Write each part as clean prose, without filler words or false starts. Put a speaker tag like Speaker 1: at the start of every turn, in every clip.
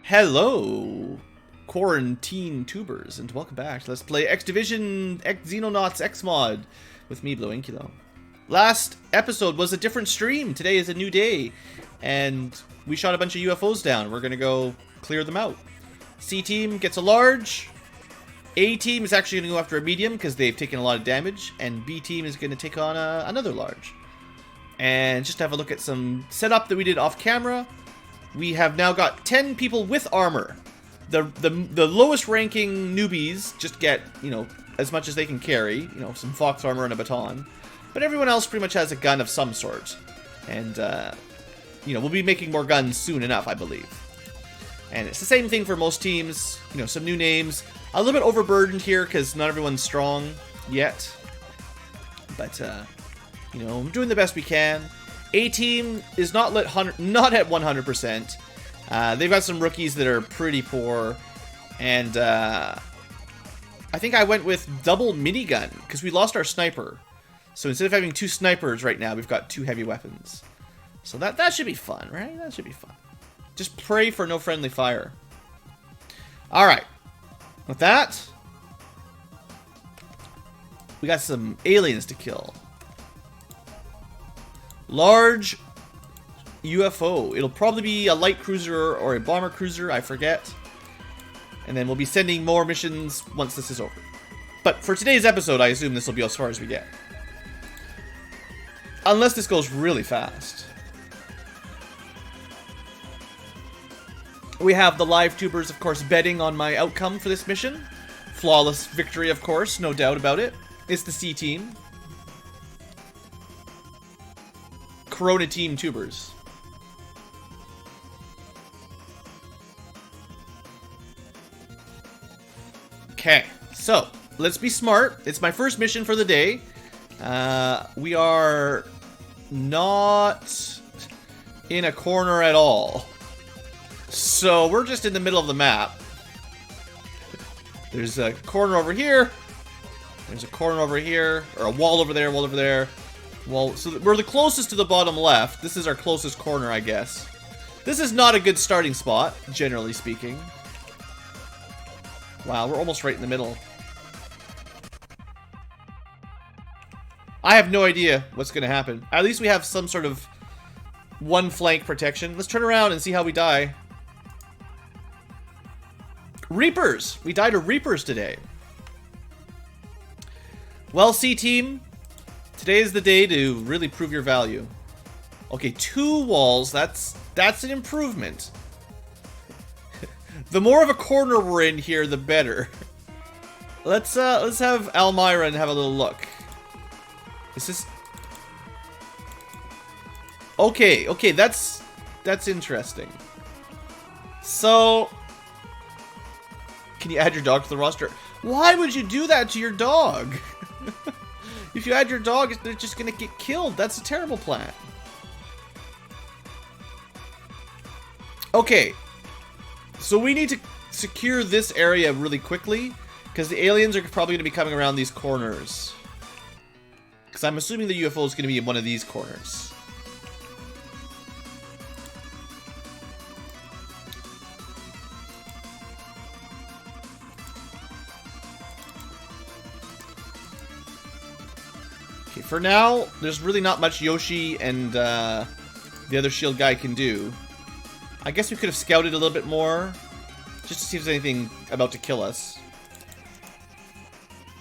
Speaker 1: Hello, quarantine tubers, and welcome back to Let's Play X Division Xenonauts X Mod with me, BlueAnkylo. Last episode was a different stream. Today is a new day, and we shot a bunch of UFOs down. We're gonna go clear them out. C team gets a large. A team is actually gonna go after a medium because they've taken a lot of damage, and B team is gonna take on another large. And just to have a look at some setup that we did off camera. We have now got 10 people with armor. The lowest ranking newbies just get, you know, as much as they can carry. You know, some fox armor and a baton. But everyone else pretty much has a gun of some sort. And, you know, we'll be making more guns soon enough, I believe. And it's the same thing for most teams. You know, some new names. A little bit overburdened here because not everyone's strong yet. But, you know, we're doing the best we can. A team is not at 100%. They've got some rookies that are pretty poor, and I think I went with double minigun because we lost our sniper. So instead of having two snipers right now, we've got two heavy weapons. So that should be fun, right? That should be fun. Just pray for no friendly fire. All right, with that, we got some aliens to kill. Large UFO. It'll probably be a light cruiser or a bomber cruiser, I forget. And then we'll be sending more missions once this is over. But for today's episode, I assume this will be as far as we get. Unless this goes really fast. We have the live tubers, of course, betting on my outcome for this mission. Flawless victory, of course, no doubt about it. It's the C team. Corona team tubers. Okay, so let's be smart. It's my first mission for the day. We are not in a corner at all. So we're just in the middle of the map. There's a corner over here. There's a corner over here. Or a wall over there, wall over there. Well, so we're the closest to the bottom left. This is our closest corner, I guess. This is not a good starting spot, generally speaking. Wow, we're almost right in the middle. I have no idea what's going to happen. At least we have some sort of one flank protection. Let's turn around and see how we die. Reapers! We died to Reapers today. Well, C team. Today is the day to really prove your value. Okay, 2 walls, that's an improvement. The more of a corner we're in here, the better. Let's have Almira and have a little look. Is this... Okay, that's interesting. So, can you add your dog to the roster? Why would you do that to your dog? If you add your dog, they're just gonna get killed. That's a terrible plan. Okay. So we need to secure this area really quickly, because the aliens are probably gonna be coming around these corners. Because I'm assuming the UFO is gonna be in one of these corners. For now, there's really not much Yoshi and the other shield guy can do. I guess we could have scouted a little bit more, just to see if there's anything about to kill us.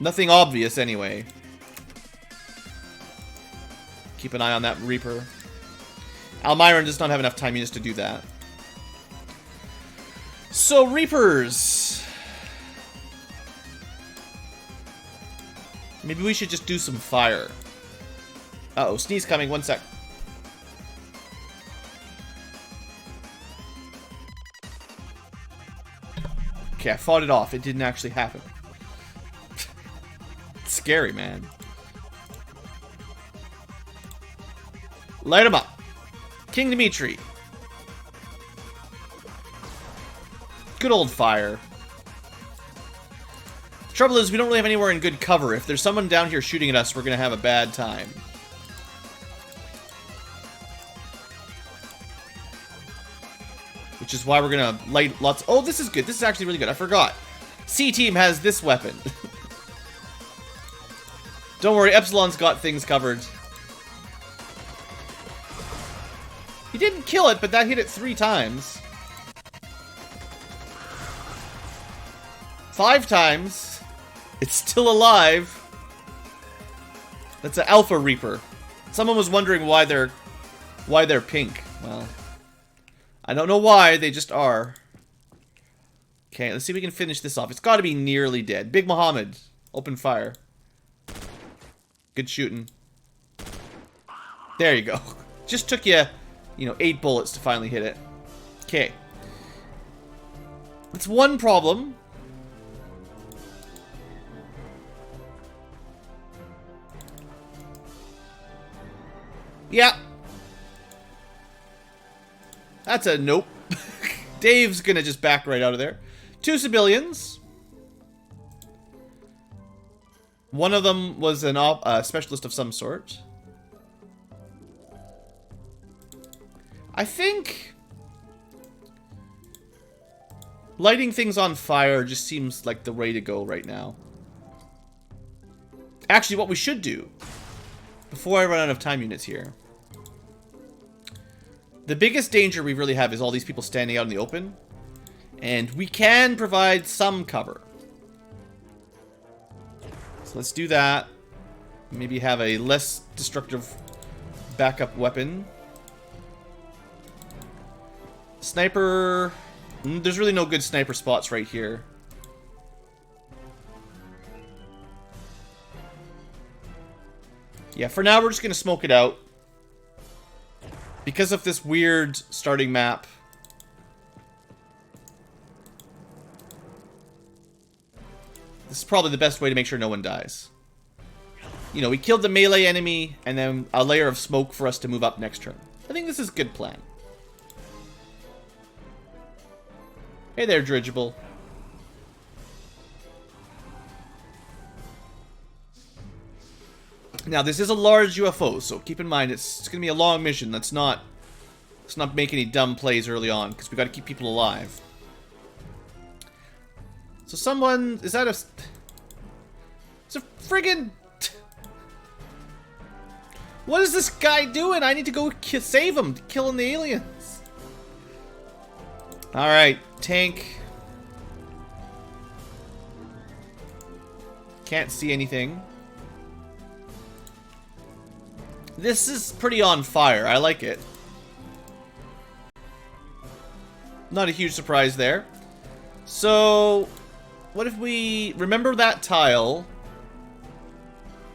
Speaker 1: Nothing obvious, anyway. Keep an eye on that Reaper. Almira does not have enough time units to do that. So, Reapers. Maybe we should just do some fire. Uh-oh, sneeze coming, 1 sec. Okay, I fought it off. It didn't actually happen. It's scary, man. Light him up. King Dimitri. Good old fire. Trouble is, we don't really have anywhere in good cover. If there's someone down here shooting at us, we're gonna have a bad time. which is why we're gonna light lots. Oh, this is good. This is actually really good. I forgot. C team has this weapon. Don't worry, Epsilon's got things covered. He didn't kill it, but that hit it 3 times. 5 times. It's still alive. That's an Alpha Reaper. Someone was wondering why they're pink. Well, I don't know why, they just are. Okay, let's see if we can finish this off. It's got to be nearly dead. Big Muhammad, open fire. Good shooting. There you go. Just took you, 8 bullets to finally hit it. Okay. That's one problem. Yeah. That's a nope. Dave's gonna just back right out of there. 2 civilians. One of them was an specialist of some sort. I think lighting things on fire just seems like the way to go right now. Actually, what we should do, before I run out of time units here, the biggest danger we really have is all these people standing out in the open. And we can provide some cover. So let's do that. Maybe have a less destructive backup weapon. Sniper. There's really no good sniper spots right here. Yeah, for now we're just going to smoke it out. Because of this weird starting map. This is probably the best way to make sure no one dies. We killed the melee enemy, and then a layer of smoke for us to move up next turn. I think this is a good plan. Hey there, Dirigible. Now, this is a large UFO, so keep in mind it's going to be a long mission. Let's not make any dumb plays early on, because we got to keep people alive. So someone... Is that a... It's a friggin... What is this guy doing? I need to go save him. Killing the aliens. Alright, tank. Can't see anything. This is pretty on fire. I like it. Not a huge surprise there. So, what if we remember that tile?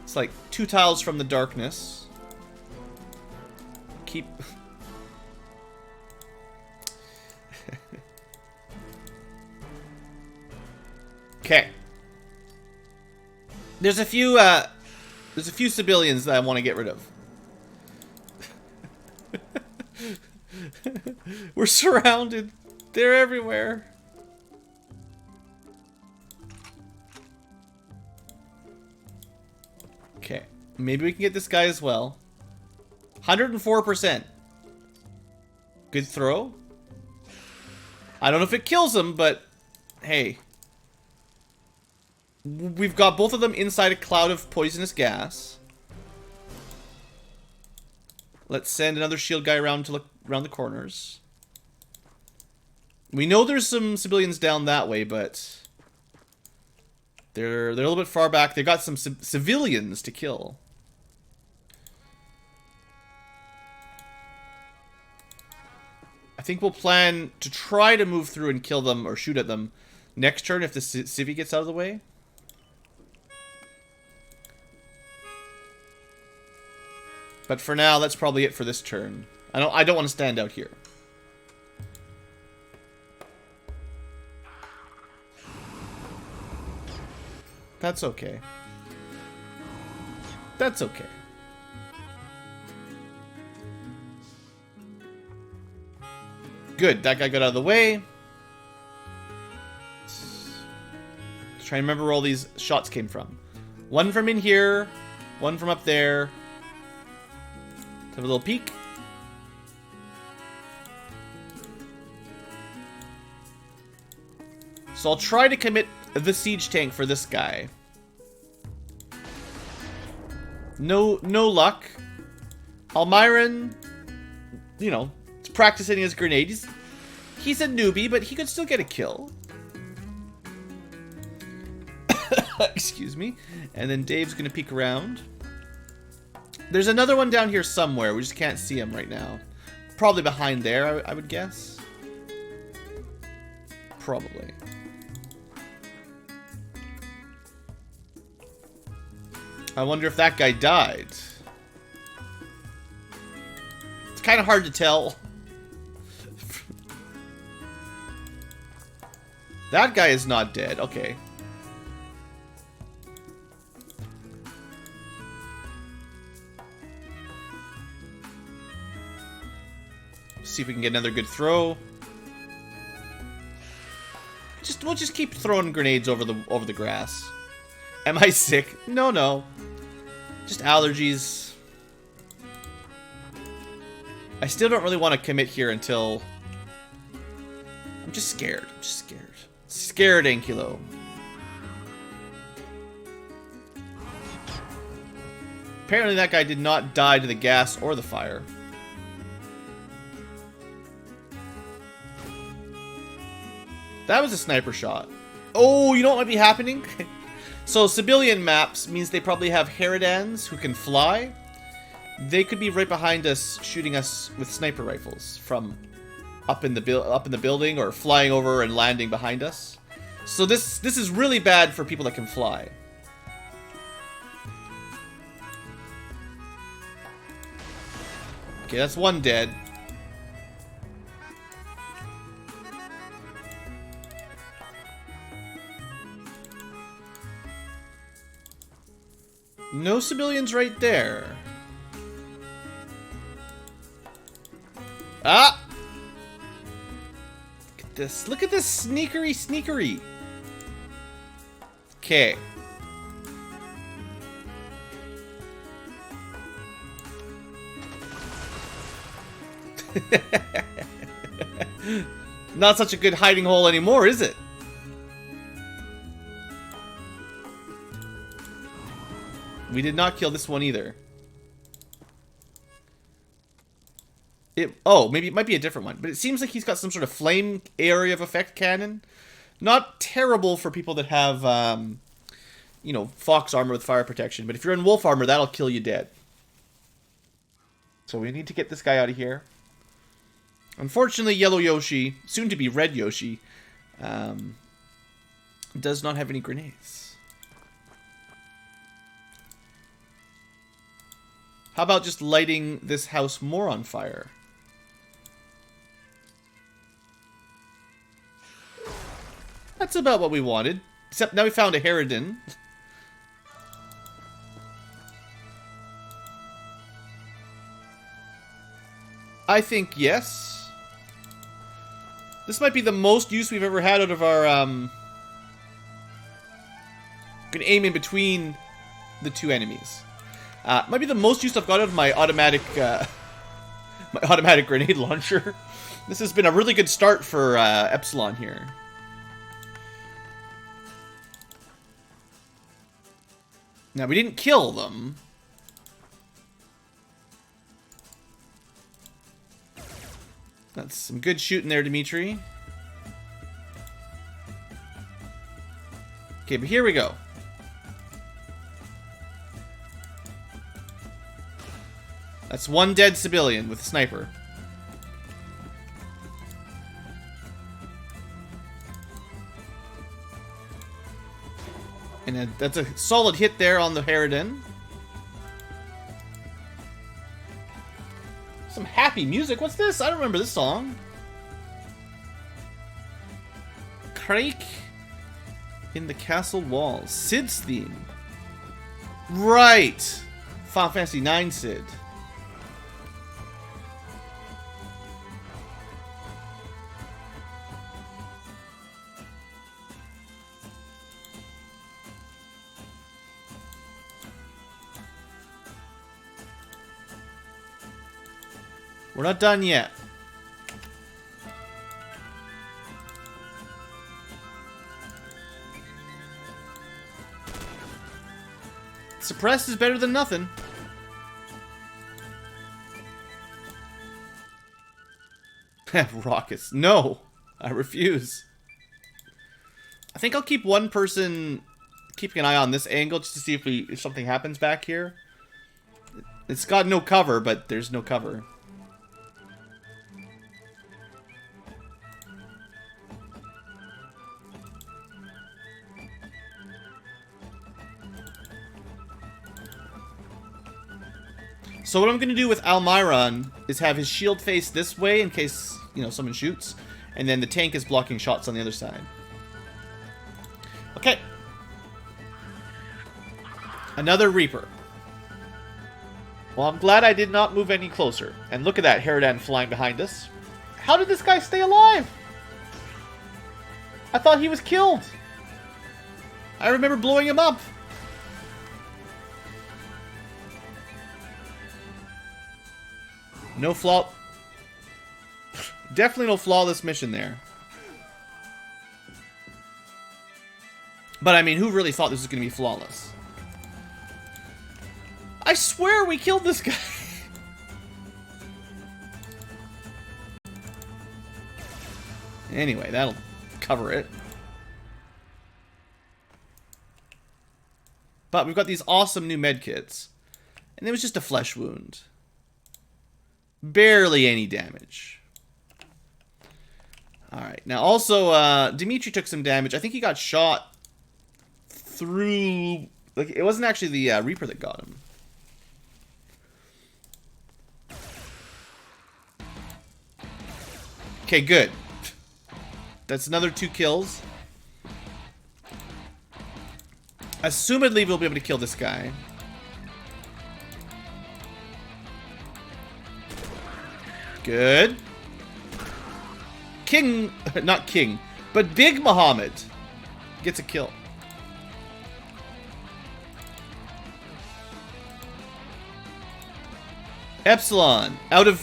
Speaker 1: It's like 2 tiles from the darkness. Keep... Okay. There's a few civilians that I want to get rid of. We're surrounded. They're everywhere. Okay. Maybe we can get this guy as well. 104%. Good throw. I don't know if it kills him, but hey. We've got both of them inside a cloud of poisonous gas. Let's send another shield guy around to look around the corners. We know there's some civilians down that way, but they're a little bit far back. They've got some civilians to kill. I think we'll plan to try to move through and kill them or shoot at them next turn if the civvy gets out of the way. But for now, that's probably it for this turn. I don't want to stand out here. That's okay. That's okay. Good, that guy got out of the way. Let's try and remember where all these shots came from. One from in here, one from up there. Let's have a little peek. So I'll try to commit the siege tank for this guy. No luck. Almiron, you know, is practicing his grenade. He's a newbie, but he could still get a kill. Excuse me. And then Dave's gonna peek around. There's another one down here somewhere. We just can't see him right now. Probably behind there, I would guess. Probably. I wonder if that guy died. It's kind of hard to tell. That guy is not dead. Okay. See if we can get another good throw. We'll just keep throwing grenades over the grass. Am I sick? No. Just allergies. I still don't really want to commit here until... I'm just scared. Scared, Ankylo. Apparently that guy did not die to the gas or the fire. That was a sniper shot. Oh, you know what might be happening? So, civilian maps means they probably have Harridans who can fly. They could be right behind us, shooting us with sniper rifles from up in the building, or flying over and landing behind us. So this is really bad for people that can fly. Okay, that's one dead. No civilians right there. Ah! Look at this. Look at this sneakery. Okay. Not such a good hiding hole anymore, is it? We did not kill this one either. Maybe it might be a different one. But it seems like he's got some sort of flame area of effect cannon. Not terrible for people that have, you know, fox armor with fire protection. But if you're in wolf armor, that'll kill you dead. So we need to get this guy out of here. Unfortunately, Yellow Yoshi, soon to be Red Yoshi, does not have any grenades. How about just lighting this house more on fire? That's about what we wanted. Except now we found a Harridan. I think yes. This might be the most use we've ever had out of our... Gonna aim in between the two enemies. Might be the most use I've got out of my automatic grenade launcher. This has been a really good start for Epsilon here. Now, we didn't kill them. That's some good shooting there, Dimitri. Okay, but here we go. That's one dead civilian with a sniper. And that's a solid hit there on the Harridan. Some happy music. What's this? I don't remember this song. Crake in the castle walls. Sid's theme. Right. Final Fantasy IX Sid. We're not done yet. Suppressed is better than nothing. Raucous. No, I refuse. I think I'll keep one person keeping an eye on this angle just to see if something happens back here. It's got no cover, but there's no cover. So what I'm going to do with Almiron is have his shield face this way in case, you know, someone shoots. And then the tank is blocking shots on the other side. Okay. Another Reaper. Well, I'm glad I did not move any closer. And look at that Harridan flying behind us. How did this guy stay alive? I thought he was killed. I remember blowing him up. No flaw... Definitely no flawless mission there. But, I mean, who really thought this was going to be flawless? I swear we killed this guy. Anyway, that'll cover it. But we've got these awesome new medkits. And it was just a flesh wound. Barely any damage. Alright, now also, Dimitri took some damage. I think he got shot through... Like, it wasn't actually the Reaper that got him. Okay, good. That's another 2 kills. Assumedly, we'll be able to kill this guy. Good. King, not King, but Big Muhammad gets a kill. Epsilon, out of,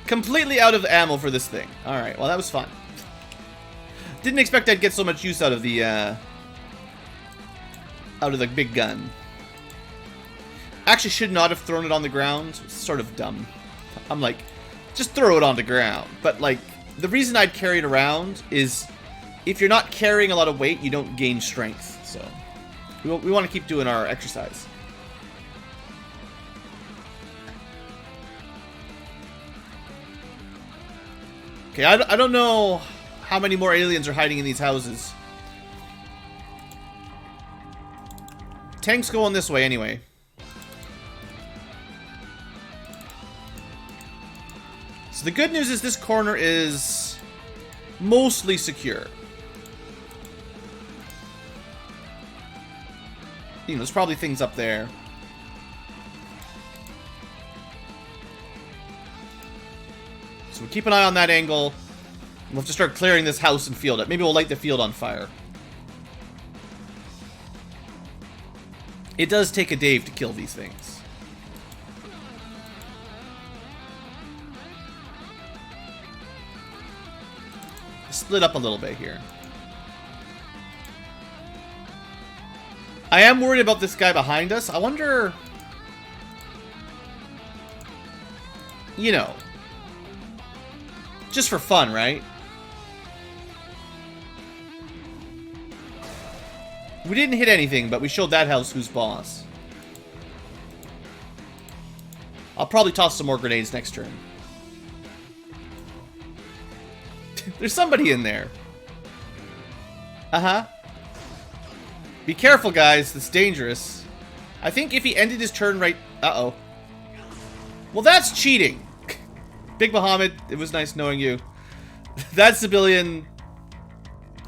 Speaker 1: completely out of ammo for this thing. Alright, well that was fun. Didn't expect I'd get so much use out of the big gun. Actually should not have thrown it on the ground. It's sort of dumb. I'm like, just throw it on the ground. But like, the reason I'd carry it around is if you're not carrying a lot of weight, you don't gain strength. So we want to keep doing our exercise. Okay, I don't know how many more aliens are hiding in these houses. Tank's going this way anyway. So the good news is this corner is mostly secure. You know, there's probably things up there. So we keep an eye on that angle. We'll have to start clearing this house and field. Maybe we'll light the field on fire. It does take a Dave to kill these things. Split up a little bit here. I am worried about this guy behind us. I wonder... You know. Just for fun, right? We didn't hit anything, but we showed that house who's boss. I'll probably toss some more grenades next turn. There's somebody in there. Uh-huh. Be careful, guys. It's dangerous. I think if he ended his turn right... Uh-oh. Well, that's cheating. Big Muhammad, it was nice knowing you. That civilian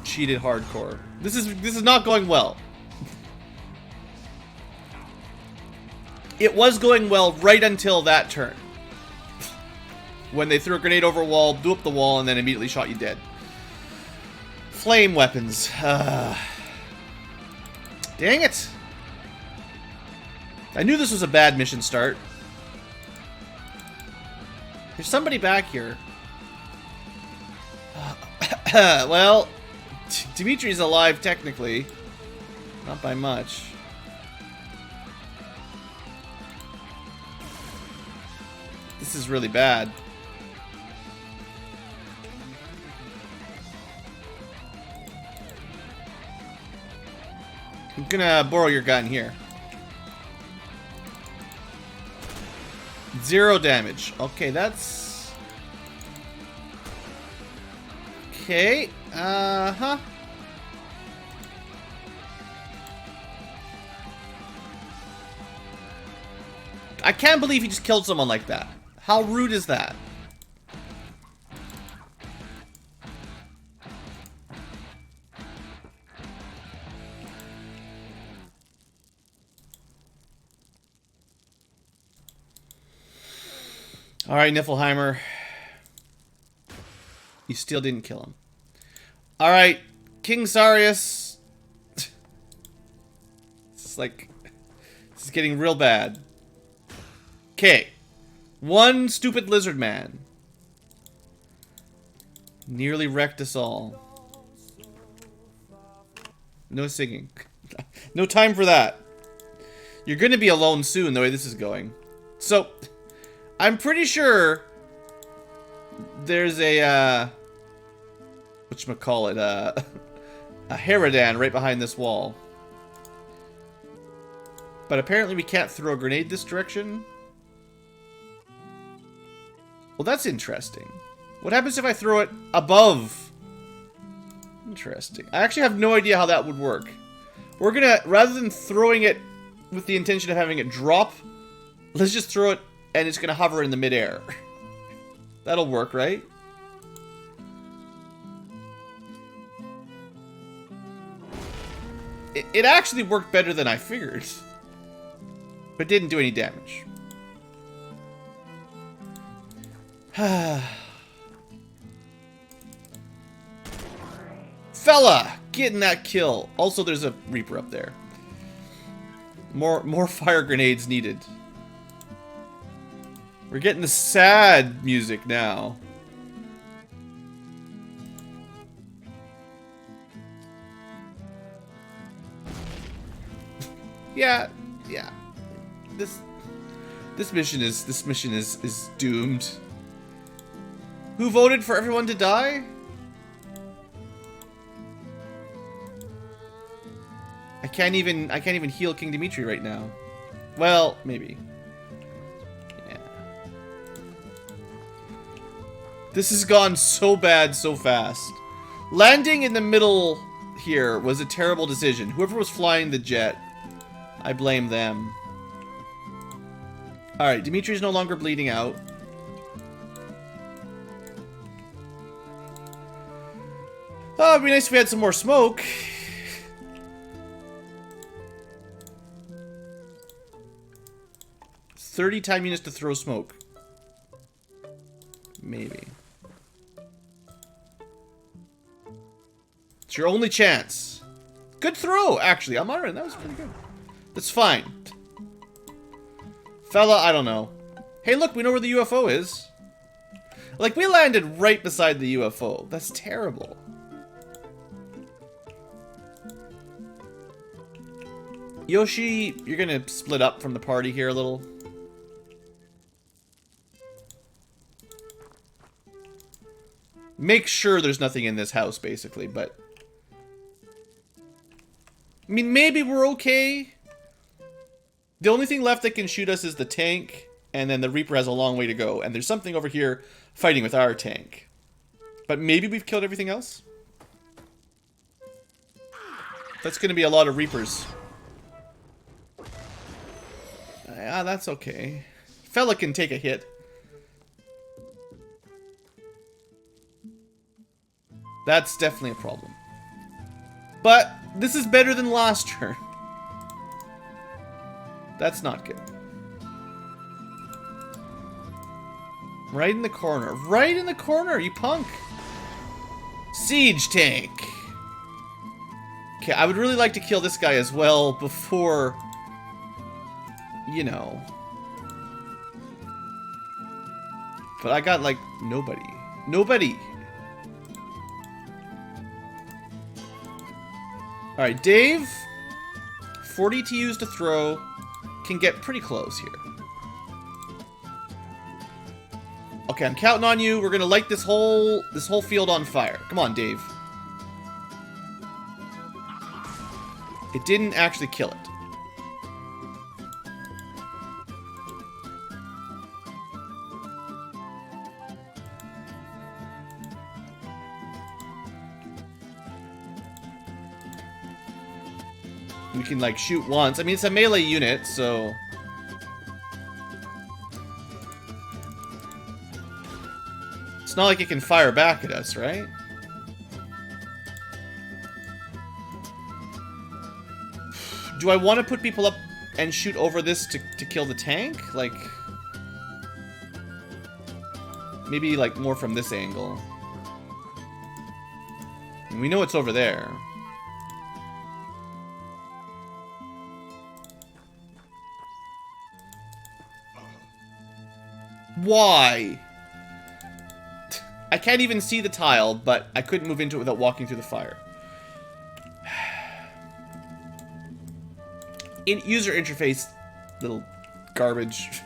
Speaker 1: cheated hardcore. This is not going well. It was going well right until that turn. When they threw a grenade over a wall, blew up the wall, and then immediately shot you dead. Flame weapons. Dang it. I knew this was a bad mission start. There's somebody back here. Well, Dimitri's alive technically. Not by much. This is really bad. I'm gonna borrow your gun here. 0 damage. Okay, that's... Okay, uh-huh. I can't believe he just killed someone like that. How rude is that? Alright, Niflheimer. You still didn't kill him. Alright, King Sarius. It's like... This is getting real bad. Okay. One stupid lizard man. Nearly wrecked us all. No singing. No time for that. You're gonna be alone soon, the way this is going. So... I'm pretty sure there's a, whatchamacallit, a Haradan right behind this wall. But apparently we can't throw a grenade this direction. Well, that's interesting. What happens if I throw it above? Interesting. I actually have no idea how that would work. We're gonna, rather than throwing it with the intention of having it drop, let's just throw it and it's gonna hover in the midair. That'll work, right? It actually worked better than I figured. But didn't do any damage. Fella! Getting that kill. Also, there's a Reaper up there. More fire grenades needed. We're getting the sad music now. Yeah. This mission is doomed. Who voted for everyone to die? I can't even heal King Dimitri right now. Well, maybe. This has gone so bad so fast. Landing in the middle here was a terrible decision. Whoever was flying the jet, I blame them. Alright, Dimitri's no longer bleeding out. Oh, it'd be nice if we had some more smoke. $30 time units to throw smoke. Maybe. It's your only chance. Good throw, actually. I'm alright. That was pretty good. That's fine. Fella, I don't know. Hey, look, we know where the UFO is. Like, we landed right beside the UFO. That's terrible. Yoshi, you're gonna split up from the party here a little. Make sure there's nothing in this house, basically, but... I mean, maybe we're okay. The only thing left that can shoot us is the tank, and then the Reaper has a long way to go, and there's something over here fighting with our tank. But maybe we've killed everything else? That's gonna be a lot of Reapers. Ah, that's okay. Fella can take a hit. That's definitely a problem. But this is better than last turn. That's not good. Right in the corner. Right in the corner, you punk. Siege tank. Okay, I would really like to kill this guy as well before... You know. But I got, like, nobody. Nobody! Alright, Dave. 40 to use to throw. Can get pretty close here. Okay, I'm counting on you. We're gonna light this whole field on fire. Come on, Dave. It didn't actually kill it. We can, like, shoot once. I mean, it's a melee unit, so... It's not like it can fire back at us, right? Do I want to put people up and shoot over this to kill the tank? Like... Maybe, like, more from this angle. And we know it's over there. Why? I can't even see the tile, but I couldn't move into it without walking through the fire. User interface, little garbage.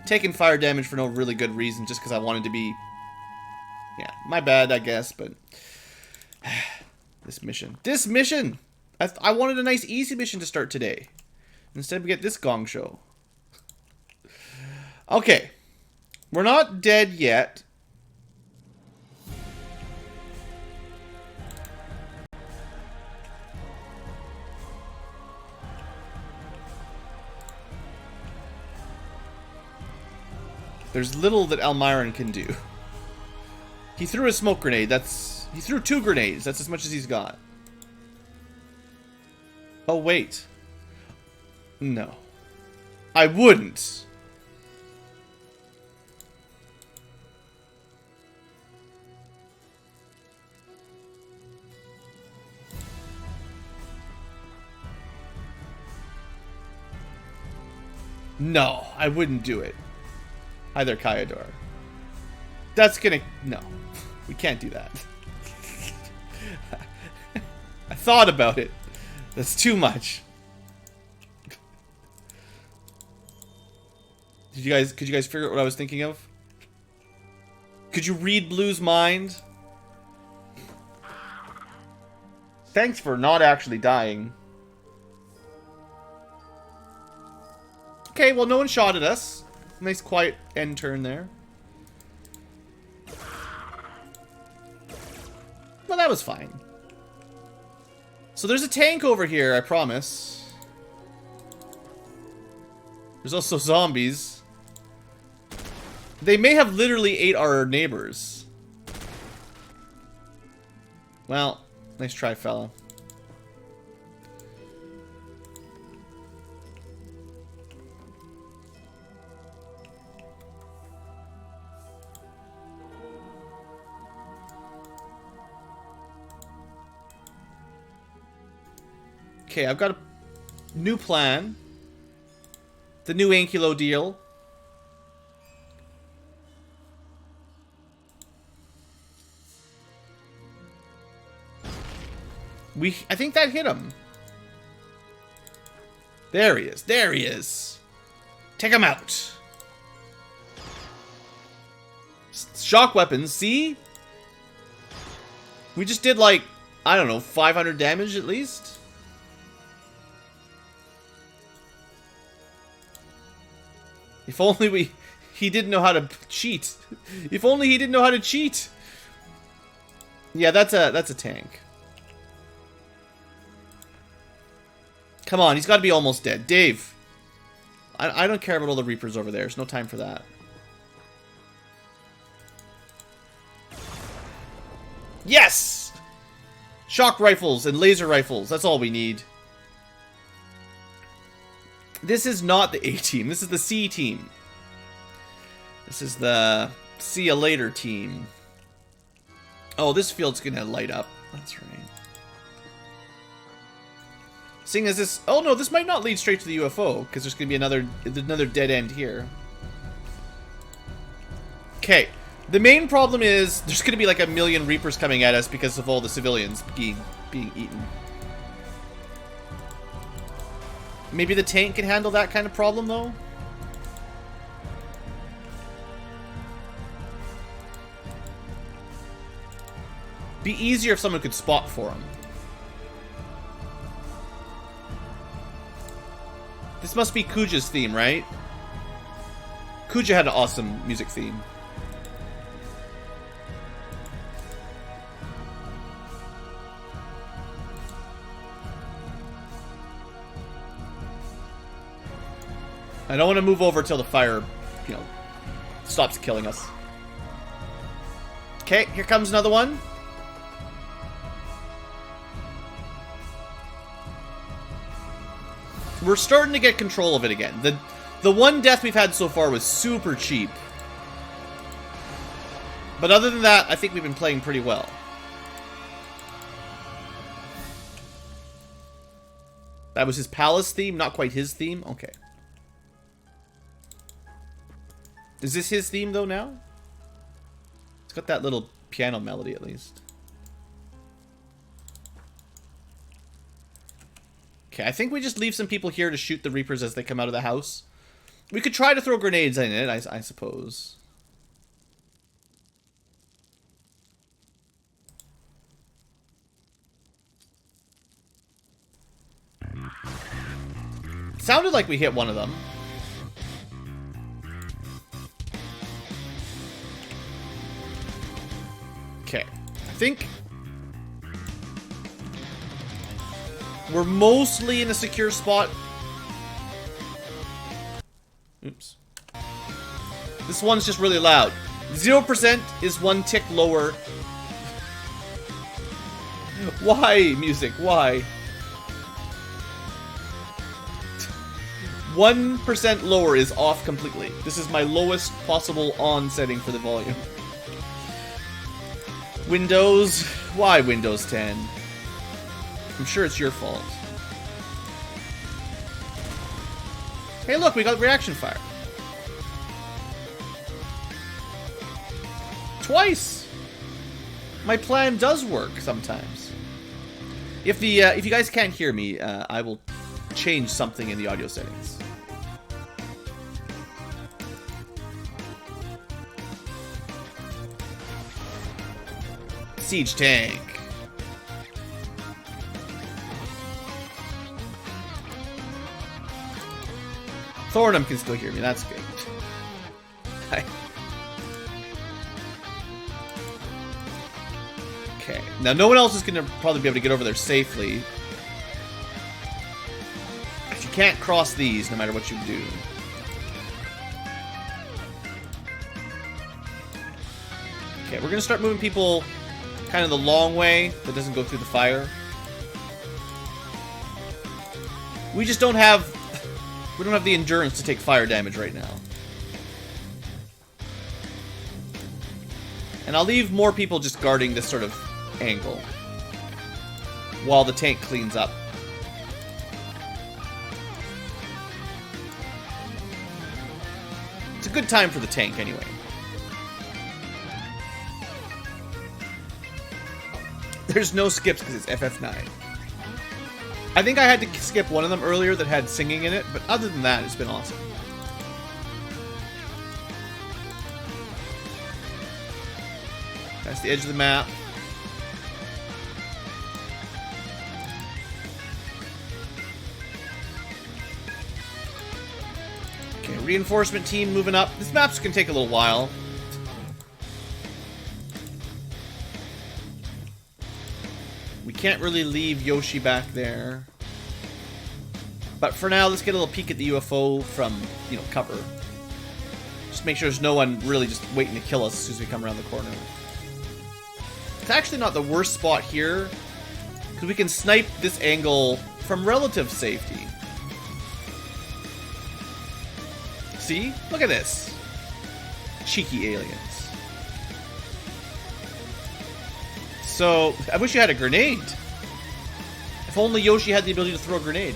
Speaker 1: Taking fire damage for no really good reason, just because I wanted to be... Yeah, my bad, I guess, but... This mission. This mission! I wanted a nice, easy mission to start today. Instead, we get this gong show. Okay. We're not dead yet. There's little that Almiron can do. He threw a smoke grenade. He threw 2 grenades. That's as much as he's got. Oh, wait. No. I wouldn't. No, I wouldn't do it. Hi there, Kayador. That's gonna... No. We can't do that. I thought about it. That's too much. Could you guys figure out what I was thinking of? Could you read Blue's mind? Thanks for not actually dying. Okay, well, no one shot at us. Nice quiet end turn there. Well, that was fine. So there's a tank over here, I promise. There's also zombies. They may have literally ate our neighbors. Well, nice try, fella. Okay, I've got a new plan. The new Ankylo deal. I think that hit him. There he is. There he is. Take him out. Shock weapons, see? We just did like, I don't know, 500 damage at least? If only he didn't know how to cheat. If only he didn't know how to cheat. Yeah, that's a tank. Come on, he's got to be almost dead. Dave. I don't care about all the Reapers over there. There's no time for that. Yes! Shock rifles and laser rifles. That's all we need. This is not the A team. This is the C team. This is the see ya later team. Oh, this field's gonna light up. That's right. Seeing as this... Oh no, this might not lead straight to the UFO, because there's gonna be another dead end here. Okay. The main problem is there's gonna be like a million Reapers coming at us because of all the civilians being eaten. Maybe the tank can handle that kind of problem, though? Be easier if someone could spot for him. This must be Kuja's theme, right? Kuja had an awesome music theme. I don't want to move over till the fire, you know, stops killing us. Okay, here comes another one. We're starting to get control of it again. The one death we've had so far was super cheap. But other than that, I think we've been playing pretty well. That was his palace theme, not quite his theme? Okay. Is this his theme, though, now? It's got that little piano melody, at least. Okay, I think we just leave some people here to shoot the Reapers as they come out of the house. We could try to throw grenades in it, I suppose. It sounded like we hit one of them. Okay, I think we're mostly in a secure spot. Oops. This one's just really loud. 0% is one tick lower. Why, music? Why? 1% lower is off completely. This is my lowest possible on setting for the volume. Windows? Why Windows 10? I'm sure it's your fault. Hey look, we got reaction fire. Twice! My plan does work sometimes. If you guys can't hear me, I will change something in the audio settings. Siege tank. Thornham can still hear me, that's good. Hi. Okay, now no one else is gonna probably be able to get over there safely. You can't cross these no matter what you do. Okay, we're gonna start moving people kind of the long way that doesn't go through the fire. We just don't have the endurance to take fire damage right now. And I'll leave more people just guarding this sort of angle while the tank cleans up. It's a good time for the tank anyway. There's no skips because it's FF9. I think I had to skip one of them earlier that had singing in it, but other than that, it's been awesome. That's the edge of the map. Okay, reinforcement team moving up. This map's gonna take a little while. We can't really leave Yoshi back there. But for now, let's get a little peek at the UFO from, you know, cover. Just make sure there's no one really just waiting to kill us as soon as we come around the corner. It's actually not the worst spot here, because we can snipe this angle from relative safety. See? Look at this. Cheeky aliens. So, I wish you had a grenade. If only Yoshi had the ability to throw a grenade.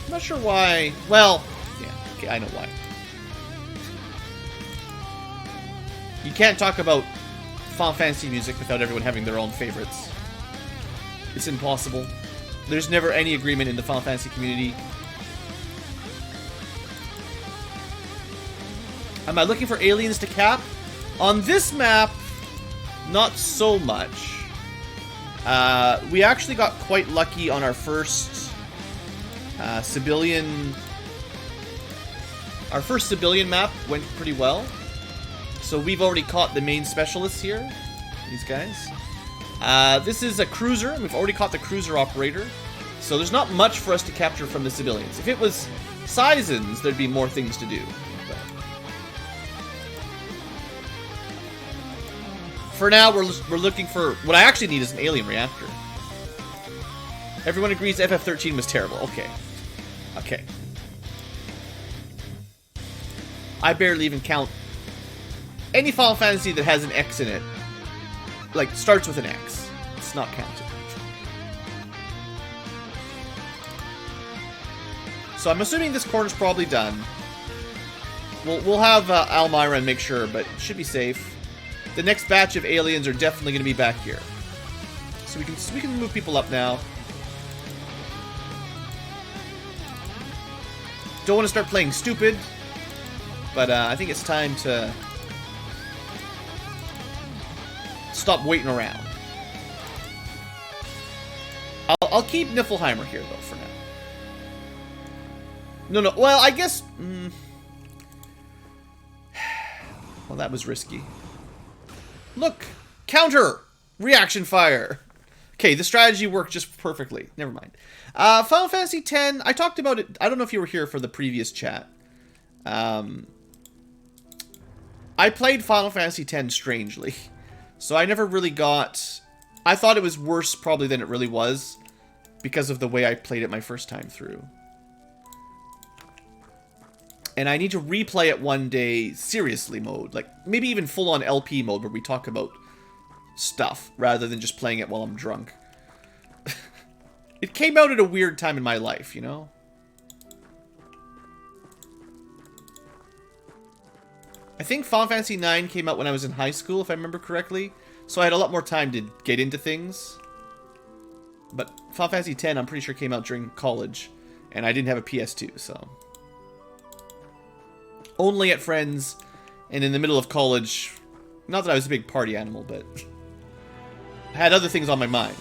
Speaker 1: I'm not sure why. Well, yeah, okay, I know why. You can't talk about Final Fantasy music without everyone having their own favorites. It's impossible. There's never any agreement in the Final Fantasy community. Am I looking for aliens to cap? On this map, not so much. We actually got quite lucky on our first civilian... Our first civilian map went pretty well. So we've already caught the main specialists here. These guys. This is a cruiser, and we've already caught the cruiser operator. So there's not much for us to capture from the civilians. If it was Seisons, there'd be more things to do. But for now, we're looking for... What I actually need is an alien reactor. Everyone agrees FF13 was terrible. Okay. Okay. I barely even count any Final Fantasy that has an X in it. Like, starts with an X. It's not counted. So I'm assuming this corner's probably done. We'll have Almyra and make sure, but it should be safe. The next batch of aliens are definitely going to be back here. So we can move people up now. Don't want to start playing stupid. But I think it's time to stop waiting around. I'll keep Niflheimer here, though, for now. No. Well, I guess... Well, that was risky. Look! Counter! Reaction fire! Okay, the strategy worked just perfectly. Never mind. Final Fantasy X, I talked about it... I don't know if you were here for the previous chat. I played Final Fantasy X strangely. So I never really got... I thought it was worse probably than it really was. Because of the way I played it my first time through. And I need to replay it one day, seriously mode. Like, maybe even full-on LP mode where we talk about stuff. Rather than just playing it while I'm drunk. It came out at a weird time in my life, you know? I think Final Fantasy IX came out when I was in high school, if I remember correctly. So I had a lot more time to get into things. But Final Fantasy X, I'm pretty sure came out during college. And I didn't have a PS2, so... Only at friends, and in the middle of college. Not that I was a big party animal, but... I had other things on my mind.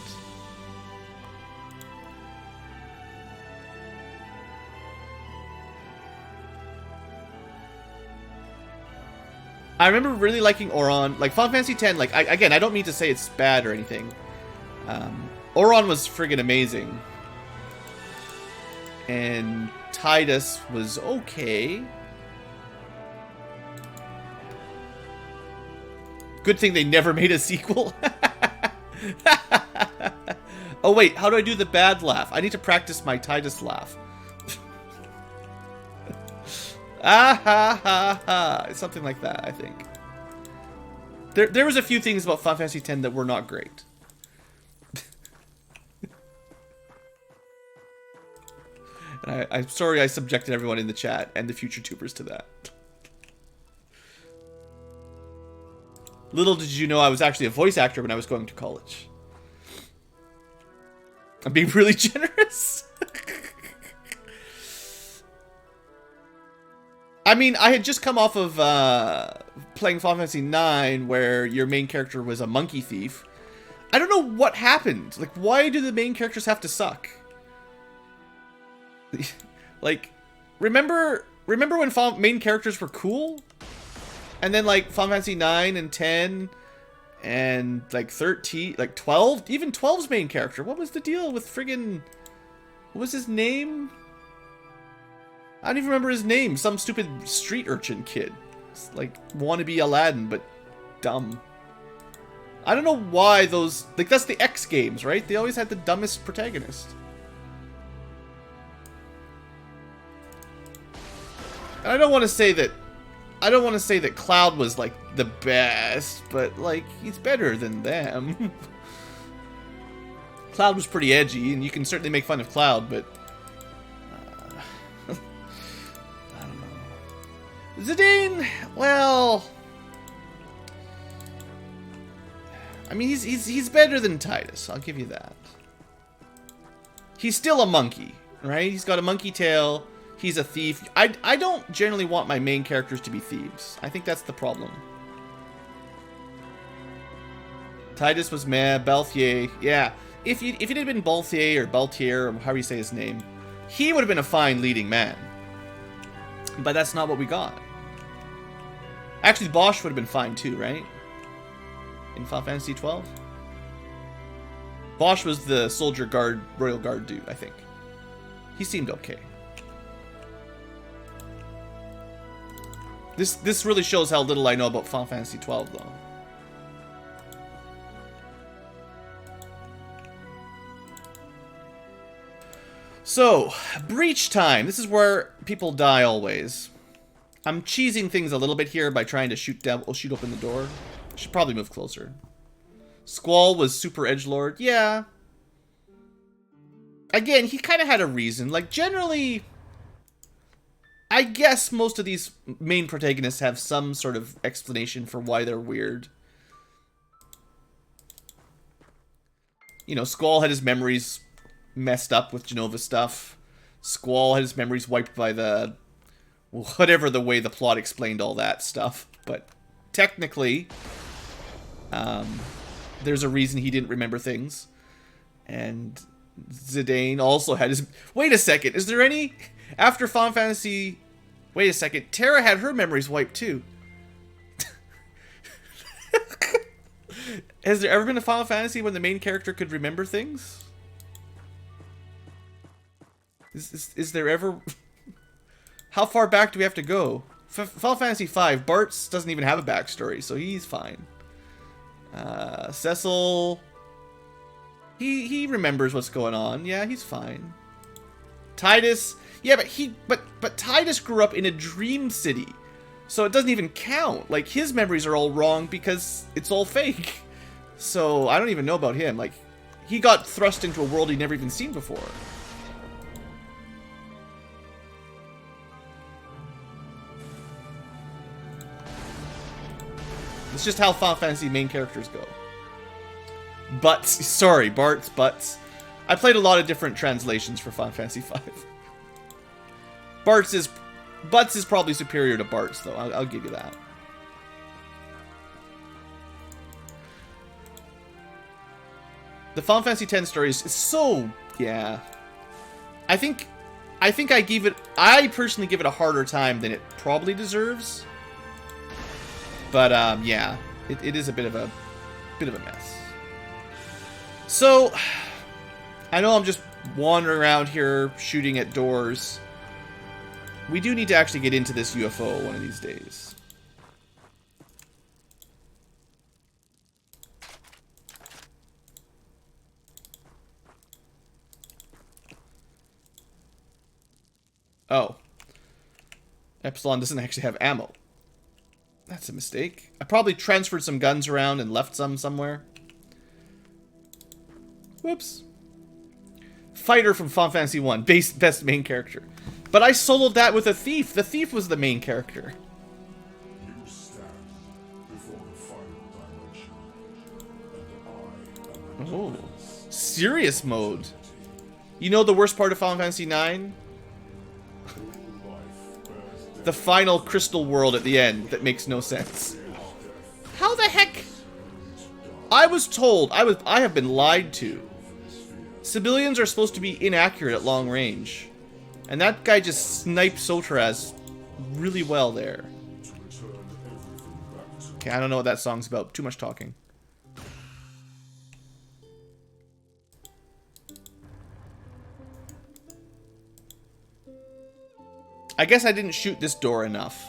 Speaker 1: I remember really liking Auron. Like, Final Fantasy X, like, again, I don't mean to say it's bad or anything. Auron was friggin' amazing. And Tidus was okay. Good thing they never made a sequel. Oh, wait, how do I do the bad laugh? I need to practice my Tidus laugh. Ah ha ha ha. It's something like that, I think. There was a few things about Final Fantasy X that were not great. And I'm sorry I subjected everyone in the chat and the future tubers to that. Little did you know I was actually a voice actor when I was going to college. I'm being really generous. I mean, I had just come off of playing Final Fantasy IX, where your main character was a monkey thief. I don't know what happened. Like, why do the main characters have to suck? Like, remember when main characters were cool? And then, like, Final Fantasy 9 and 10 and, like, 13, like, 12? Even 12's main character. What was the deal with friggin... What was his name? I don't even remember his name. Some stupid street urchin kid. It's like, wannabe Aladdin, but dumb. I don't know why those... Like, that's the X games, right? They always had the dumbest protagonist. And I don't want to say that Cloud was, like, the best, but, like, he's better than them. Cloud was pretty edgy, and you can certainly make fun of Cloud, but... I don't know. Zidane, well... I mean, he's better than Tidus, I'll give you that. He's still a monkey, right? He's got a monkey tail. He's a thief. I don't generally want my main characters to be thieves. I think that's the problem. Titus was meh. Balthier, yeah. If it had been Balthier or Baltier or however you say his name, he would have been a fine leading man. But that's not what we got. Actually, Bosch would have been fine too, right? In Final Fantasy 12? Bosch was the soldier guard, royal guard dude, I think. He seemed okay. This really shows how little I know about Final Fantasy 12, though. So, breach time. This is where people die always. I'm cheesing things a little bit here by trying to shoot open the door. Should probably move closer. Squall was super edgelord. Yeah. Again, he kind of had a reason. Like, generally, I guess most of these main protagonists have some sort of explanation for why they're weird. You know, Squall had his memories messed up with Genova stuff. Squall had his memories wiped by the... whatever the way the plot explained all that stuff. But technically, there's a reason he didn't remember things. And Zidane also had his... Wait a second, is there any... After Final Fantasy... Wait a second, Terra had her memories wiped too. Has there ever been a Final Fantasy when the main character could remember things? Is there ever... How far back do we have to go? Final Fantasy V, Bartz doesn't even have a backstory, so he's fine. Cecil... He remembers what's going on. Yeah, he's fine. Titus... Yeah, but Titus grew up in a dream city. So it doesn't even count. Like, his memories are all wrong because it's all fake. So, I don't even know about him. Like, he got thrust into a world he'd never even seen before. It's just how Final Fantasy main characters go. Butts. Sorry, Bart's butts. I played a lot of different translations for Final Fantasy V. Butts is probably superior to Bart's, though. I'll give you that. The Final Fantasy X story is so... Yeah. I personally give it a harder time than it probably deserves. But, yeah. It is a bit of a mess. So, I know I'm just wandering around here shooting at doors. We do need to actually get into this UFO one of these days. Oh. Epsilon doesn't actually have ammo. That's a mistake. I probably transferred some guns around and left some somewhere. Whoops. Fighter from Final Fantasy 1. Best main character. But I soloed that with a thief. The thief was the main character.
Speaker 2: You stand before the final dimension, and I am
Speaker 1: Oh. Serious mode. You know the worst part of Final Fantasy 9? The final crystal world at the end that makes no sense. How the heck? I was told, I have been lied to. Civilians are supposed to be inaccurate at long range. And that guy just sniped Sotras really well there. Okay, I don't know what that song's about. Too much talking. I guess I didn't shoot this door enough.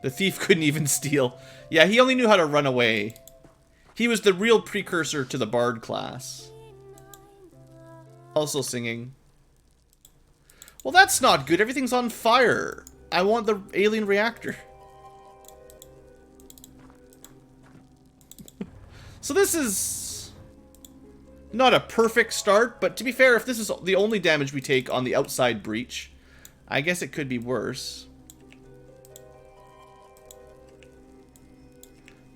Speaker 1: The thief couldn't even steal. Yeah, he only knew how to run away. He was the real precursor to the Bard class. Also singing. Well, that's not good. Everything's on fire. I want the alien reactor. So this is not a perfect start, but to be fair, if this is the only damage we take on the outside breach, I guess it could be worse.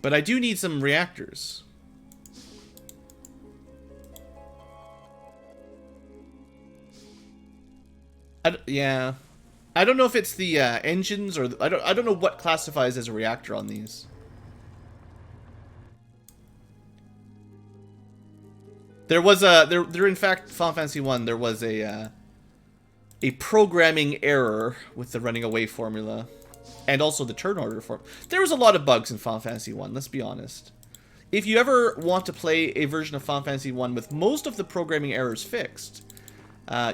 Speaker 1: But I do need some reactors. Yeah. I don't know if it's the engines or I don't know what classifies as a reactor on these. There was there in fact Final Fantasy 1 there was a programming error with the running away formula and also the turn order form. There was a lot of bugs in Final Fantasy 1, let's be honest. If you ever want to play a version of Final Fantasy 1 with most of the programming errors fixed,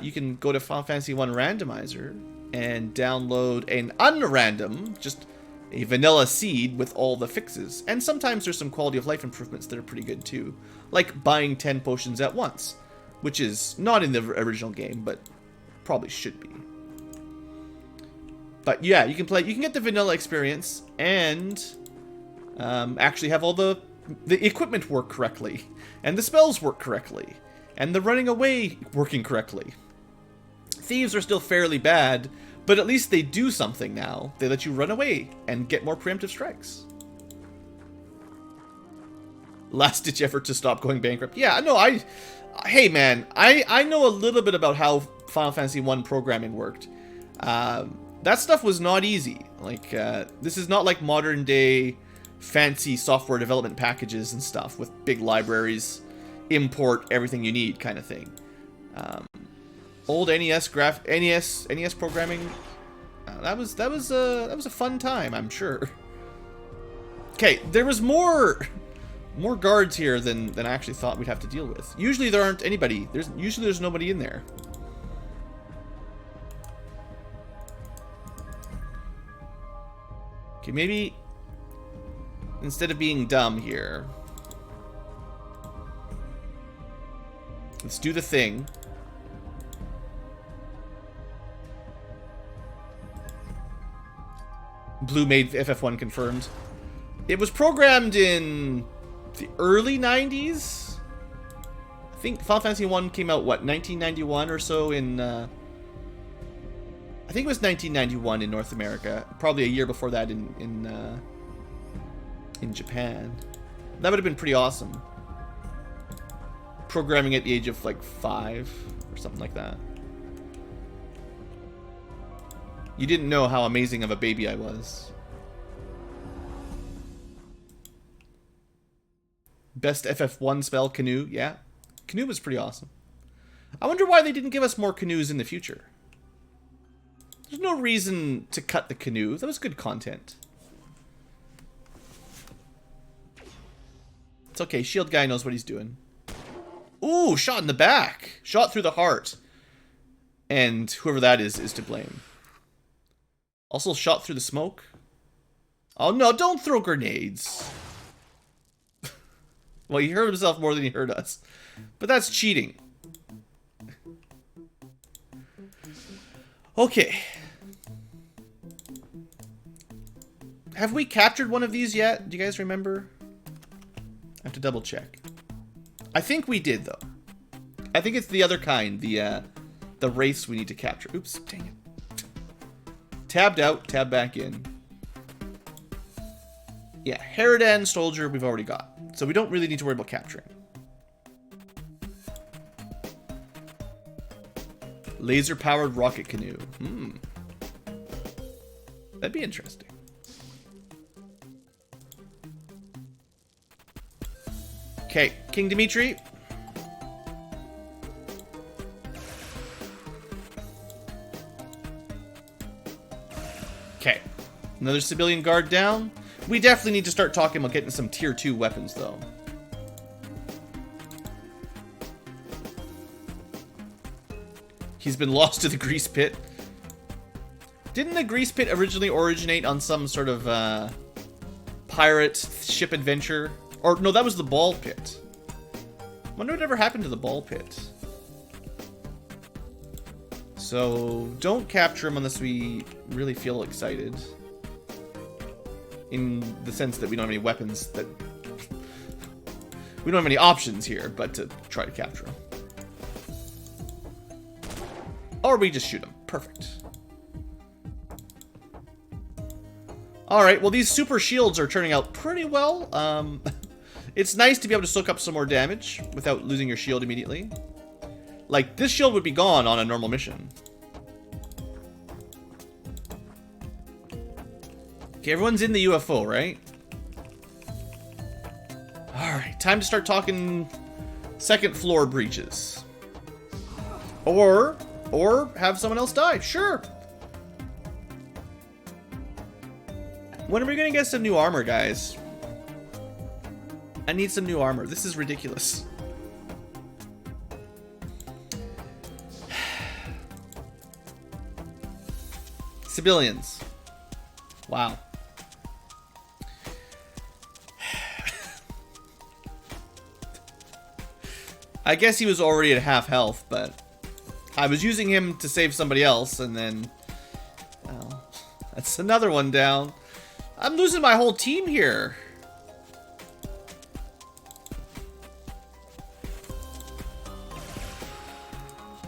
Speaker 1: you can go to Final Fantasy 1 Randomizer and download an unrandom, just a vanilla seed with all the fixes. And sometimes there's some quality of life improvements that are pretty good too. Like buying 10 potions at once, which is not in the original game, but probably should be. But yeah, you can get the vanilla experience and actually have all the equipment work correctly, and the spells work correctly, and the running away working correctly. Thieves are still fairly bad, but at least they do something now. They let you run away and get more preemptive strikes. Last ditch effort to stop going bankrupt. Yeah, no, hey man, I know a little bit about how Final Fantasy 1 programming worked. That stuff was not easy. Like, this is not like modern day fancy software development packages and stuff with big libraries, import everything you need kind of thing. Old NES programming, that was a fun time, I'm sure. Okay, there was more guards here than I actually thought we'd have to deal with. Usually there aren't anybody. Usually there's nobody in there. Okay, maybe instead of being dumb here, let's do the thing. Blue made FF1 confirmed. It was programmed in the early 90s? I think Final Fantasy 1 came out, what, 1991 or so in... I think it was 1991 in North America. Probably a year before that in Japan. That would have been pretty awesome. Programming at the age of, like, 5 or something like that. You didn't know how amazing of a baby I was. Best FF1 spell, Canoe. Yeah. Canoe was pretty awesome. I wonder why they didn't give us more canoes in the future. There's no reason to cut the canoe. That was good content. It's okay. Shield guy knows what he's doing. Ooh, shot in the back. Shot through the heart. And whoever that is to blame. Also shot through the smoke. Oh no, don't throw grenades. Well, he hurt himself more than he hurt us. But that's cheating. Okay. Have we captured one of these yet? Do you guys remember? I have to double check. I think we did, though. I think it's the other kind. The race we need to capture. Oops, dang it. Tabbed out, tab back in. Yeah, Harridan Soldier we've already got. So we don't really need to worry about capturing. Laser-powered rocket canoe. That'd be interesting. Okay, King Dimitri. Okay. Another civilian guard down. We definitely need to start talking about getting some tier 2 weapons, though. He's been lost to the grease pit. Didn't the grease pit originally originate on some sort of pirate ship adventure? Or no, that was the ball pit. Wonder what ever happened to the ball pit. So don't capture him unless we really feel excited. In the sense that we don't have any weapons that... we don't have any options here, but to try to capture him. Or we just shoot him. Perfect. Alright, well these super shields are turning out pretty well. It's nice to be able to soak up some more damage without losing your shield immediately. Like, this shield would be gone on a normal mission. Okay, everyone's in the UFO, right? Alright, time to start talking second floor breaches. Or have someone else die, sure. When are we gonna get some new armor, guys? I need some new armor. This is ridiculous. Civilians. Wow. I guess he was already at half health, but I was using him to save somebody else, and then... well, that's another one down. I'm losing my whole team here.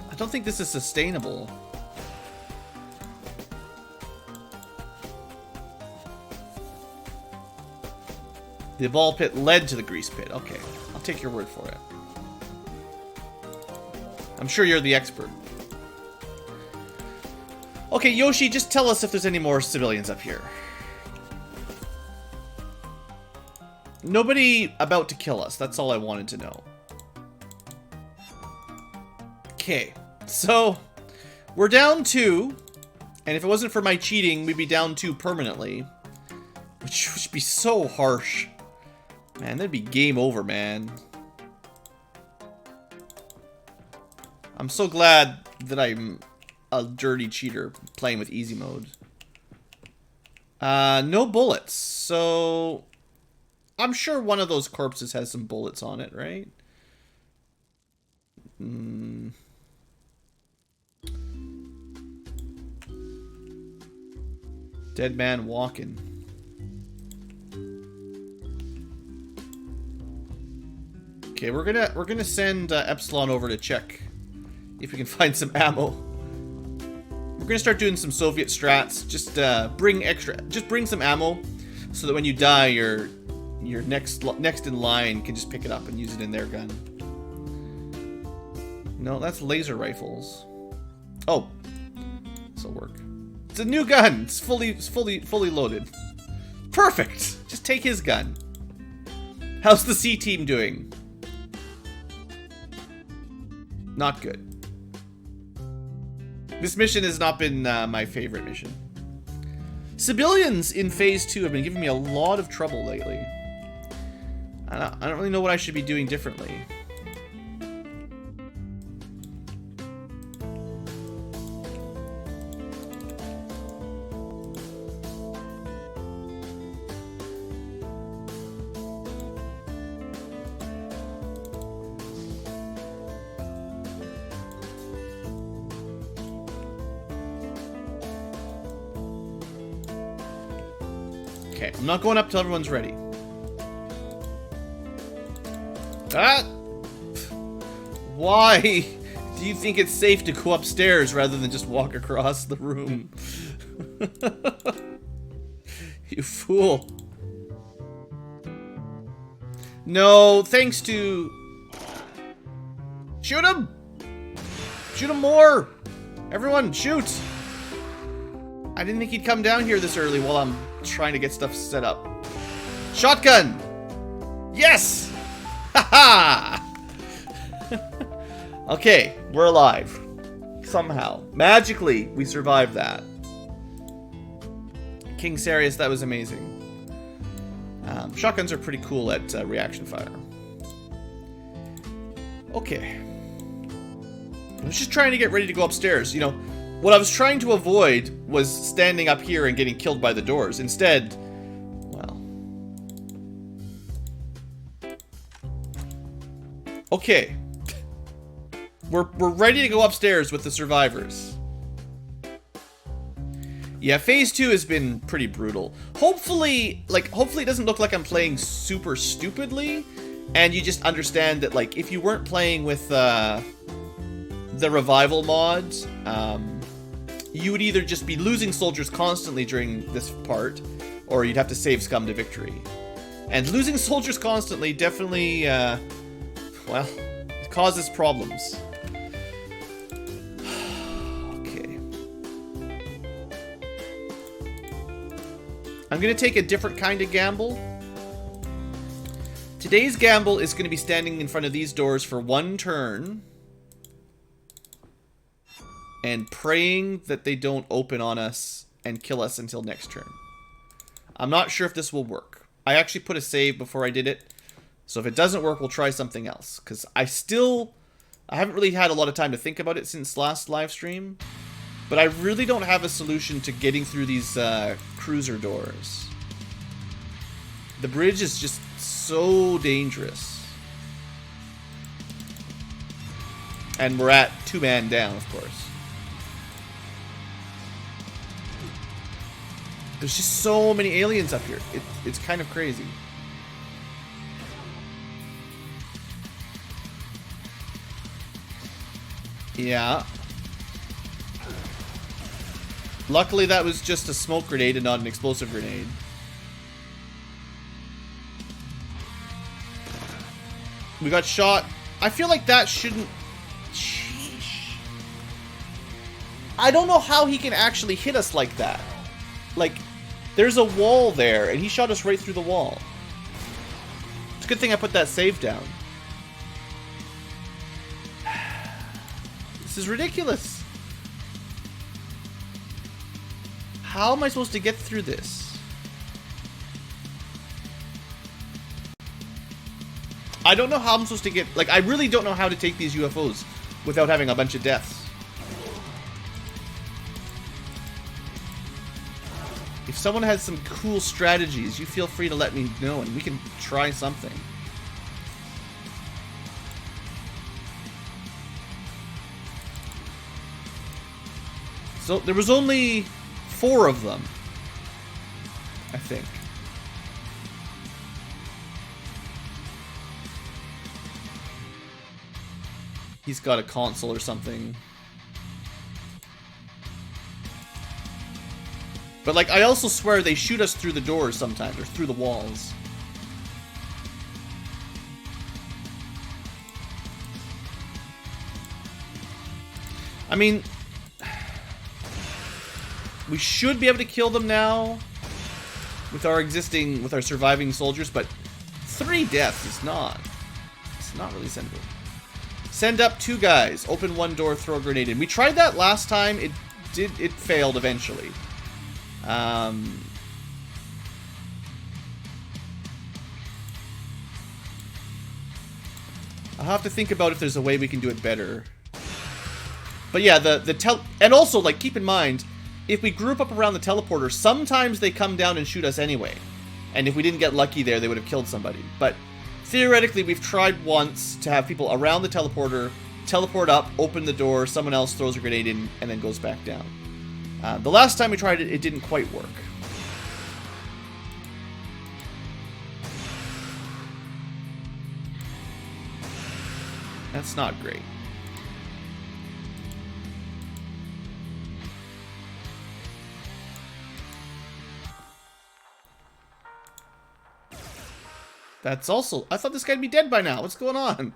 Speaker 1: I don't think this is sustainable. The ball pit led to the grease pit. Okay, I'll take your word for it. I'm sure you're the expert. Okay, Yoshi, just tell us if there's any more civilians up here. Nobody about to kill us. That's all I wanted to know. Okay, so we're down 2. And if it wasn't for my cheating, we'd be down 2 permanently. Which would be so harsh. Man, that'd be game over, man. I'm so glad that I'm a dirty cheater playing with easy mode. No bullets. So I'm sure one of those corpses has some bullets on it, right? Dead man walking. Okay, we're gonna send Epsilon over to check if we can find some ammo. We're gonna start doing some Soviet strats. Just bring some ammo, so that when you die, your next in line can just pick it up and use it in their gun. No, that's laser rifles. Oh, this'll work. It's a new gun. It's fully loaded. Perfect. Just take his gun. How's the C team doing? Not good. This mission has not been my favorite mission. Civilians in Phase 2 have been giving me a lot of trouble lately. I don't really know what I should be doing differently. Okay, I'm not going up till everyone's ready. Ah! Why do you think it's safe to go upstairs rather than just walk across the room? You fool. No, thanks to... Shoot him! Shoot him more! Everyone, shoot! I didn't think he'd come down here this early while I'm trying to get stuff set up. Shotgun! Yes! Haha! Okay, we're alive. Somehow. Magically, we survived that. King Sarius, that was amazing. Shotguns are pretty cool at reaction fire. Okay. I was just trying to get ready to go upstairs. You know, what I was trying to avoid was standing up here and getting killed by the doors. Instead, well... Okay. We're ready to go upstairs with the survivors. Yeah, Phase 2 has been pretty brutal. Hopefully it doesn't look like I'm playing super stupidly, and you just understand that, like, if you weren't playing with the revival mod, you would either just be losing soldiers constantly during this part, or you'd have to save scum to victory. And losing soldiers constantly definitely, well, it causes problems. I'm going to take a different kind of gamble. Today's gamble is going to be standing in front of these doors for one turn and praying that they don't open on us and kill us until next turn. I'm not sure if this will work. I actually put a save before I did it, so if it doesn't work, we'll try something else. Because I haven't really had a lot of time to think about it since last live stream, but I really don't have a solution to getting through these cruiser doors. The bridge is just so dangerous. And we're at 2-man down, of course. There's just so many aliens up here. It's kind of crazy. Yeah. Luckily that was just a smoke grenade and not an explosive grenade. We got shot. I feel like that shouldn't... Sheesh. I don't know how he can actually hit us like that. Like, there's a wall there, and he shot us right through the wall. It's a good thing I put that save down. This is ridiculous. How am I supposed to get through this? I don't know how I'm supposed to get... Like, I really don't know how to take these UFOs without having a bunch of deaths. If someone has some cool strategies, you feel free to let me know and we can try something. So there was only 4 of them, I think. He's got a console or something. But, like, I also swear they shoot us through the doors sometimes, or through the walls. I mean, we should be able to kill them now with our surviving soldiers, but 3 deaths is not. It's not really sendable. Send up 2 guys, open 1 door, throw a grenade in. We tried that last time. It failed eventually. I'll have to think about if there's a way we can do it better. But yeah, and also, like, keep in mind, if we group up around the teleporter, sometimes they come down and shoot us anyway. And if we didn't get lucky there, they would have killed somebody. But theoretically, we've tried once to have people around the teleporter teleport up, open the door, someone else throws a grenade in, and then goes back down. The last time we tried it, it didn't quite work. That's not great. That's also... I thought this guy'd be dead by now. What's going on?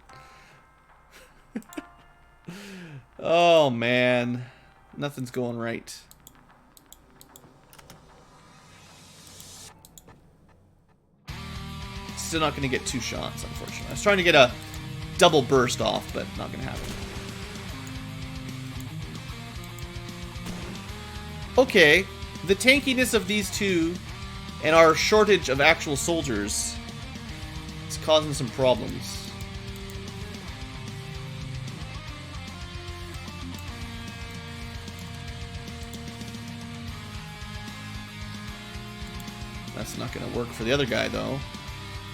Speaker 1: Oh, man. Nothing's going right. Still not going to get 2 shots, unfortunately. I was trying to get a double burst off, but not going to happen. Okay. The tankiness of these 2 and our shortage of actual soldiers is causing some problems. That's not going to work for the other guy, though.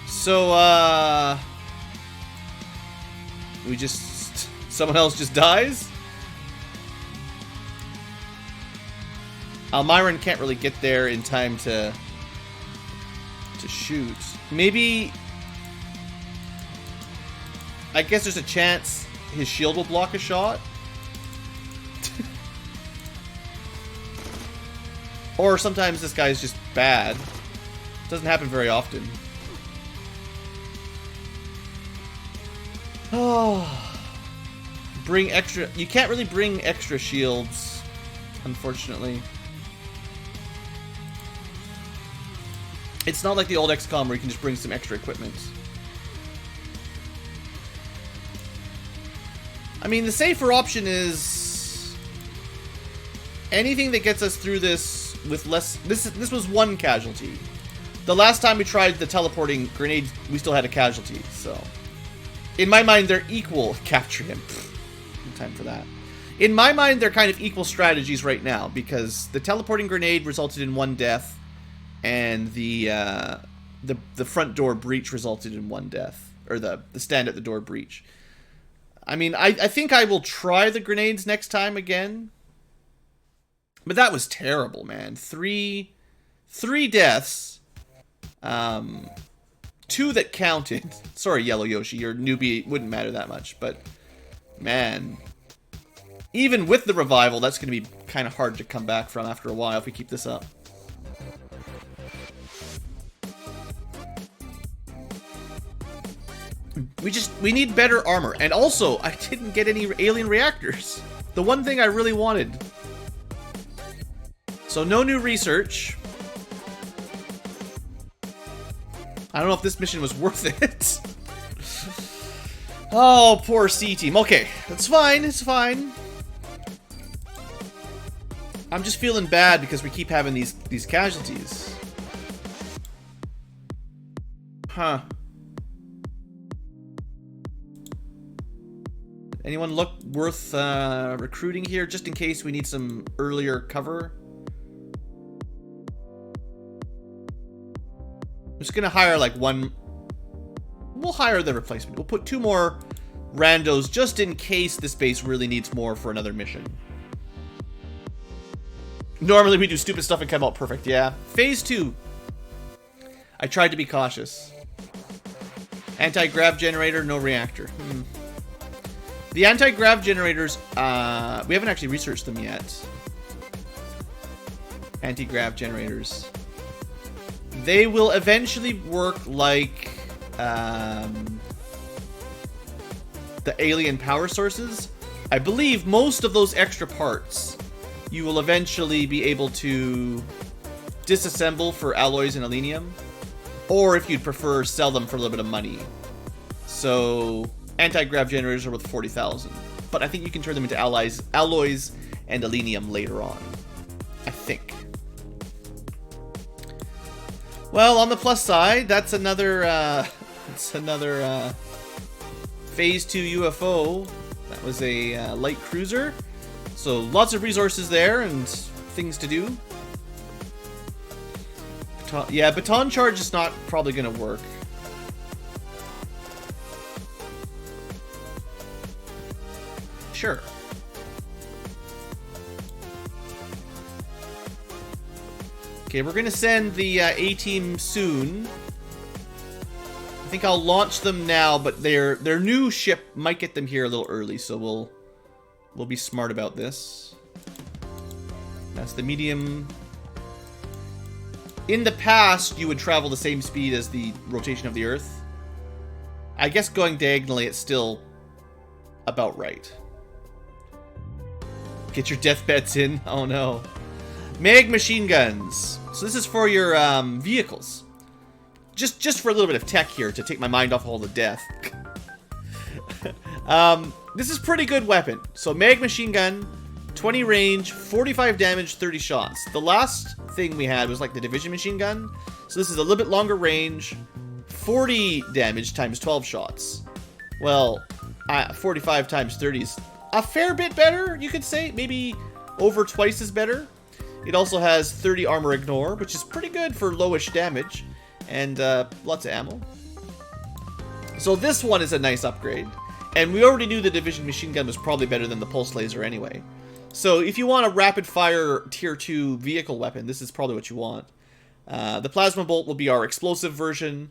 Speaker 1: So, we just... Someone else just dies? Almiron can't really get there in time to shoot. Maybe... I guess there's a chance his shield will block a shot? Or sometimes this guy's just bad. Doesn't happen very often. Oh, bring extra... You can't really bring extra shields, unfortunately. It's not like the old XCOM where you can just bring some extra equipment. I mean, the safer option is anything that gets us through this with less... This was one casualty. The last time we tried the teleporting grenades, we still had a casualty, so... In my mind, they're equal. Capture him. No time for that. In my mind, they're kind of equal strategies right now, because the teleporting grenade resulted in 1 death, and the front door breach resulted in 1 death. Or the stand at the door breach. I mean, I think I will try the grenades next time again. But that was terrible, man. Three deaths. 2 that counted. Sorry, Yellow Yoshi, your newbie wouldn't matter that much. But, man. Even with the revival, that's going to be kind of hard to come back from after a while if we keep this up. We need better armor. And also, I didn't get any alien reactors. The one thing I really wanted. So no new research. I don't know if this mission was worth it. Oh, poor C-Team. Okay, that's fine, it's fine. I'm just feeling bad because we keep having these casualties. Huh. Anyone look worth recruiting here, just in case we need some earlier cover? I'm just gonna hire like 1... We'll hire the replacement. We'll put 2 more randos just in case this base really needs more for another mission. Normally we do stupid stuff and come out perfect, yeah. Phase 2. I tried to be cautious. Anti-grav generator, no reactor. The anti-grav generators, we haven't actually researched them yet. Anti-grav generators. They will eventually work like the alien power sources. I believe most of those extra parts you will eventually be able to disassemble for alloys and alenium. Or if you'd prefer, sell them for a little bit of money. So... Anti-grav generators are worth 40,000, but I think you can turn them into alloys and alenium later on. I think. Well, on the plus side, that's another Phase 2 UFO. That was a light cruiser, so lots of resources there and things to do. Yeah, baton charge is not probably going to work. Sure. Okay, we're gonna send the A-Team soon. I think I'll launch them now, but their new ship might get them here a little early, so we'll be smart about this. That's the medium. In the past, you would travel the same speed as the rotation of the Earth. I guess going diagonally, it's still about right. Get your deathbeds in. Oh no. Mag machine guns. So this is for your vehicles. Just for a little bit of tech here to take my mind off all the death. This is pretty good weapon. So mag machine gun, 20 range, 45 damage, 30 shots. The last thing we had was like the division machine gun. So this is a little bit longer range, 40 damage times 12 shots. Well, 45 times 30 is a fair bit better, you could say. Maybe over twice as better. It also has 30 armor ignore, which is pretty good for lowish damage. And lots of ammo. So this one is a nice upgrade. And we already knew the division machine gun was probably better than the pulse laser anyway. So if you want a rapid fire tier 2 vehicle weapon, this is probably what you want. The plasma bolt will be our explosive version.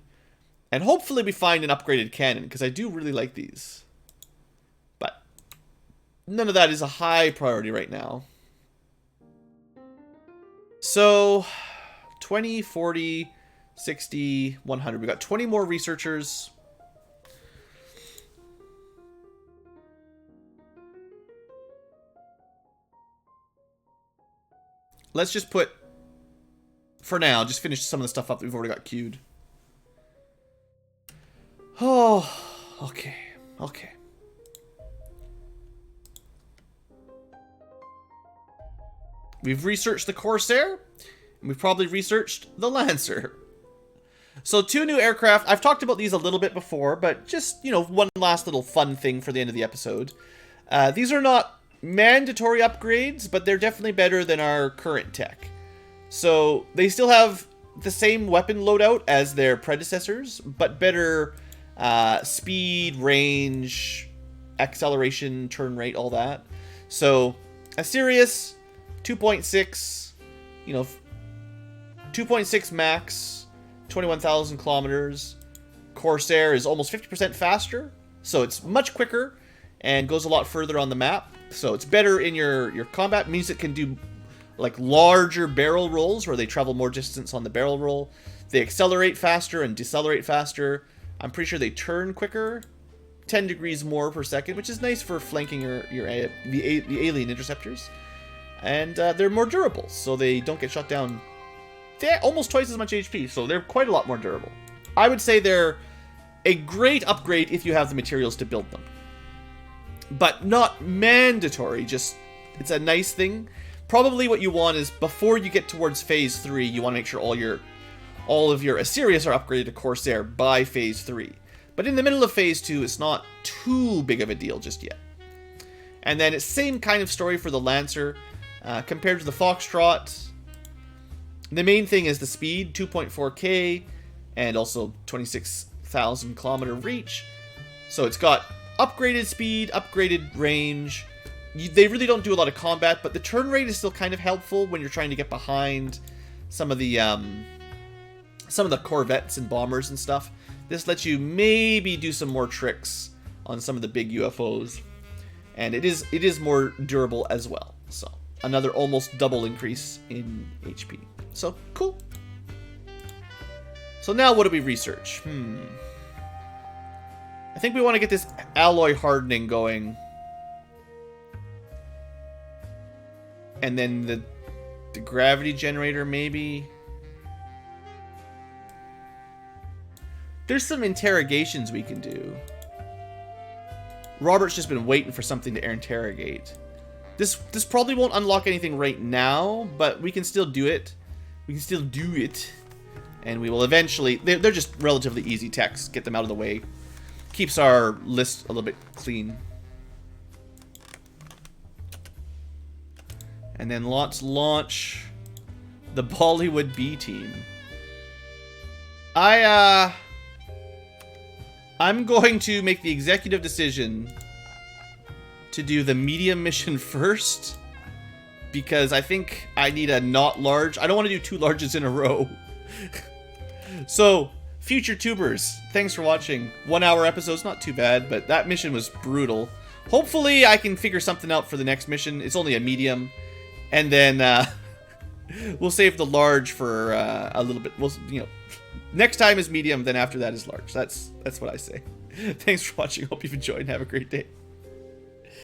Speaker 1: And hopefully we find an upgraded cannon, because I do really like these. But none of that is a high priority right now. So 20, 40, 60, 100. We got 20 more researchers. Let's just put for now, just finish some of the stuff up that we've already got queued. Oh, okay. Okay. We've researched the Corsair, and we've probably researched the Lancer. So 2 new aircraft. I've talked about these a little bit before, but just, you know, one last little fun thing for the end of the episode. These are not mandatory upgrades, but they're definitely better than our current tech. So they still have the same weapon loadout as their predecessors, but better speed, range, acceleration, turn rate, all that. So a Sirius 2.6, you know, 2.6 max, 21,000 kilometers. Corsair is almost 50% faster, so it's much quicker and goes a lot further on the map. So it's better in your combat. It means it can do like larger barrel rolls where they travel more distance on the barrel roll. They accelerate faster and decelerate faster. I'm pretty sure they turn quicker, 10 degrees more per second, which is nice for flanking the alien interceptors. And they're more durable, so they don't get shot down. They're almost twice as much HP, so they're quite a lot more durable. I would say they're a great upgrade if you have the materials to build them. But not mandatory, just it's a nice thing. Probably what you want is before you get towards Phase 3, you want to make sure all of your Assyrius are upgraded to Corsair by Phase 3. But in the middle of Phase 2, it's not too big of a deal just yet. And then it's same kind of story for the Lancer. Compared to the Foxtrot, the main thing is the speed, 2.4k, and also 26,000 kilometer reach. So it's got upgraded speed, upgraded range. They really don't do a lot of combat, but the turn rate is still kind of helpful when you're trying to get behind some of the corvettes and bombers and stuff. This lets you maybe do some more tricks on some of the big UFOs, and it is more durable as well. So another almost double increase in HP. So cool. So now what do we research? I think we want to get this alloy hardening going. And then the gravity generator, maybe. There's some interrogations we can do. Robert's just been waiting for something to interrogate. This probably won't unlock anything right now, but we can still do it. We can still do it. And we will eventually... They're just relatively easy techs. Get them out of the way. Keeps our list a little bit clean. And then let's launch the Bollywood B team. I'm going to make the executive decision to do the medium mission first, because I think I need a not large. I don't want to do 2 larges in a row. So, future tubers, thanks for watching. 1 hour episode's not too bad, but that mission was brutal. Hopefully I can figure something out for the next mission. It's only a medium. And then we'll save the large for a little bit. We'll, you know, next time is medium, then after that is large. That's what I say. Thanks for watching. Hope you've enjoyed and have a great day.